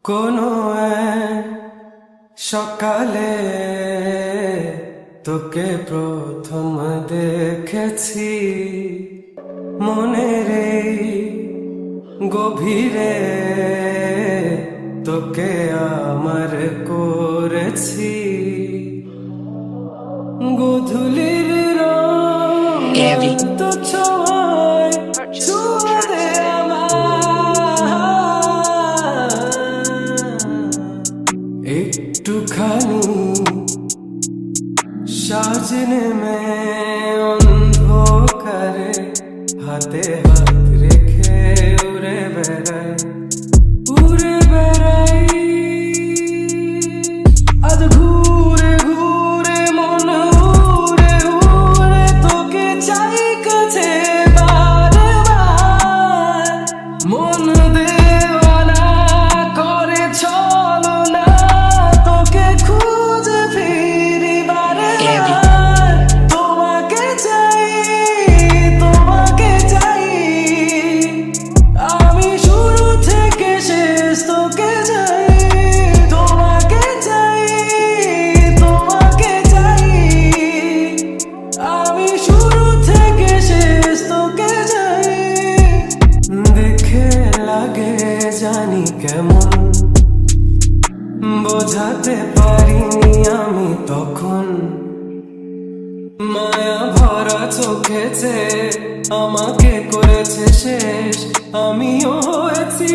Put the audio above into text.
কোনো এক সকালে তোকে প্রথম দেখেছি, মনের এই গভীরে তোকে আমার করেছি। গোধূলির রং তো ছোঁয়ায় ছুঁয়ে দে একটুখানি সাজনে মে অন্ধকারে হাতে হাত রেখে উড়ে বেড়াই আজ ঘুরে ঘুরে মন উড়ে উড়ে তোকে চাই কাছে বারবার। মন দেওয়ানা করে চলো না, তোকে খুঁজে ফিরি বারবার। তোমাকে চাই, তোমাকে চাই, আমি শুরু থেকে শেষ তোকে চাই। তোমাকে চাই, তোমাকে চাই, আমি শুরু থেকে শেষ তোকে চাই। দেখে লাগে জানি কেমন, বোঝাতে পারিনি আমি তখন। মায়া ভরা চোখেছে আমাকে করেছে শেষ, আমিও হয়েছি